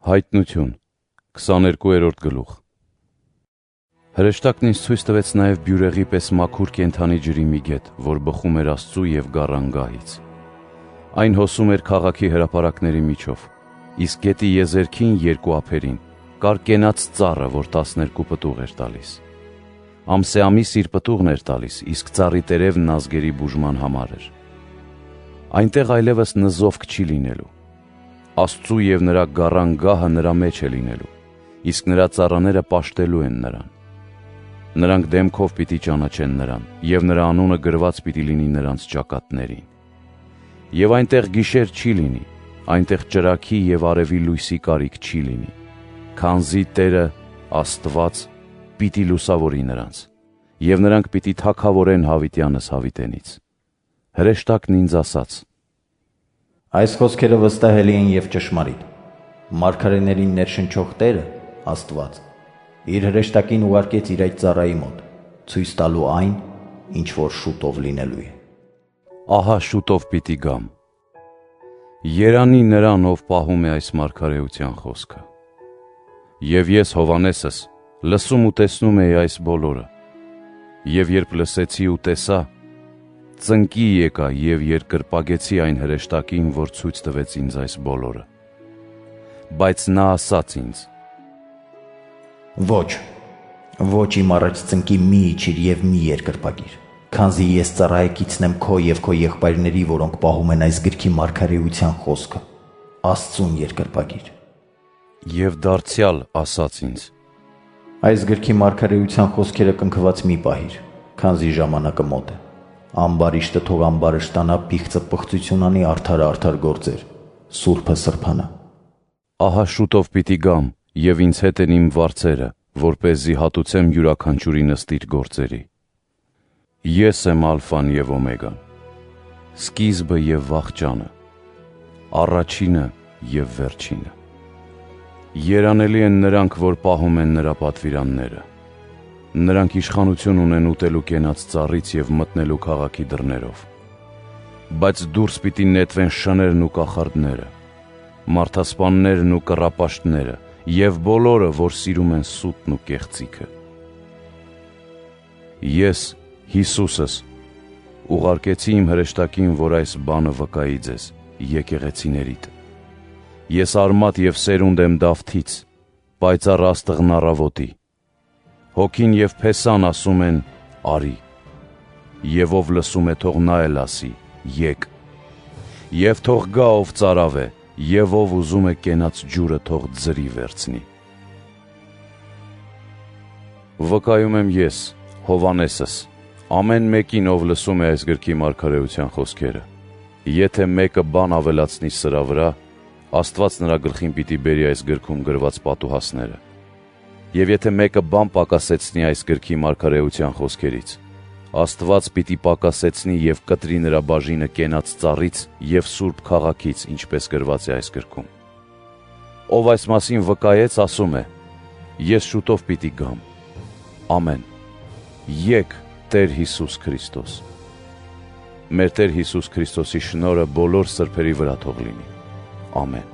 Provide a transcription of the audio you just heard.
Հայտնություն 22-րդ գլուխ։ Հրեշտակն ինձ ցույց տվեց նաև բյուրեղի պես մաքուր կենդանի ջրի մի գետ, որ բխում էր Աստծու և գառան գահից։ Այն հոսում էր քաղաքի հրապարակների միջով, իսկ գետի եզերքին երկու ափերին կար կենաց ծառը, որ 12 պտուղ էր տալիս։ Ամսեամիս իր պտուղն էր տալիս, իսկ ծառի տերևն ազգերի բուժման համար էր։ Այնտեղ այլևս նզովք չի լինելու։ Աստծու և նրա գառան գահը նրա մեջ է լինելու, իսկ նրա ծառաները պաշտելու են նրան։ Նրանք դեմքով պիտի ճանաչեն նրան, և նրա անունը գրված պիտի լինի նրանց ճակատներին։ Եվ այնտեղ գիշեր չի լինի, այնտեղ ճրագի և արևի լույսի կարիք չի լինի, քանզի Տերը, Աստված, պիտի լուսավորի նրանց, և նրանք պիտի թագավորեն հավիտյանս հավիտենից։ Հրեշտակն ինձ ասաց. Այս խոսքերը վստահելի են և ճշմարիտ։ Մարգարեներին ներշնչող Տերը, Աստված, իր հրեշտակին ուղարկեց իր այդ ծառայի մոտ, ցույց տալու այն, ինչ որ շուտով լինելու է։ Ահա շուտով պիտի գամ։ Երանի նրան, ով պահում է այս մարգարեության խոսքը։ Եվ ես, Հովհաննեսս, լսում ու տեսնում էի այս բոլորը։ Եվ երբ լսեցի ու տեսա, ծնկի եկա և երկրպագեցի այն հրեշտակին, որ ցույց տվեց ինձ այս բոլորը։ Բայց նա ասաց ինձ. Ոչ իմ առաջ ծնկի մի իջիր և մի երկրպագիր, քանզի ես ծառայեկիցն եմ քո և քո եղբայրների, որոնք պահում են այս գրքի մարգարեության խոսքը, Աստծուն երկրպագիր։ Եվ դարձյալ ասաց ինձ. Այս գրքի մարգարեության խոսքերը կնքված մի պահիր, քանզի ժամանակը մոտ է։ Ամբարիշտը թող ամբարը շտանա, փիղծը պղծություն անի, արդարը գործեր, սուրբը սրբանա։ Ահա շուտով պիտի գամ, և ինձ հետ են իմ վարձերը, որպեսզի հատուցեմ յուրաքանչյուրին ըստ իր գործերի։ Ես եմ ալֆան և օմեգան, սկիզբը և վախճանը, առաջինը և վերջինը։ Երանելի են նրանք, որ պահում են նրա պատվիրանները։ Նրանք իշխանություն ունեն ուտելու կենաց ծառից և մտնելու քաղաքի դռներով։ Բայց դուրս պիտի նետվեն շներն ու կախարդները, մարդասպաններն ու կռապաշտները և բոլորը, որ սիրում են սուտն ու կեղծիքը։ Ես, Հիսուսս, ուղարկեցի իմ հրեշտակին, որ այս բանը վկայի ձեզ, եկեղեցիներիդ։ Ես արմատ և սերունդ եմ Դավթից, պայծառ աստղն առավոտի։ Հոգին և փեսան ասում են. «Արի», և ով լսում է, թող նա էլ ասի. «Եկ»։ Եվ թող գա, ով ծարավ է, և ով ուզում է կենաց ջուրը, թող ձրի վերցնի։ Վկայում եմ ես, Հովհաննեսս, ամեն մեկին, ով լսում է այս գրքի մարգարեության խոսքերը։ Եթե մեկը բան ավելացնի սրա վրա, Աստված նրա գլխին պիտի բերի այս գրքում գրված պատուհասները։ Եվ եթե մեկը բան պակասեցնի այս գրքի մարգարեության խոսքերից, Աստված պիտի պակասեցնի և կտրի նրա բաժինը կենաց ծառից և սուրբ քաղաքից, ինչպես գրված է այս գրքում։ Ով այս մասին վկայեց, ասում է. Ես շուտով պիտի գամ։ Ամեն։ Եկ Տեր Հիսուս Քրիստոս։ Մեր Տեր Հիսուս Քրիստոսի շնորհը բոլոր սրբերի վրա թող լինի։ Ամեն։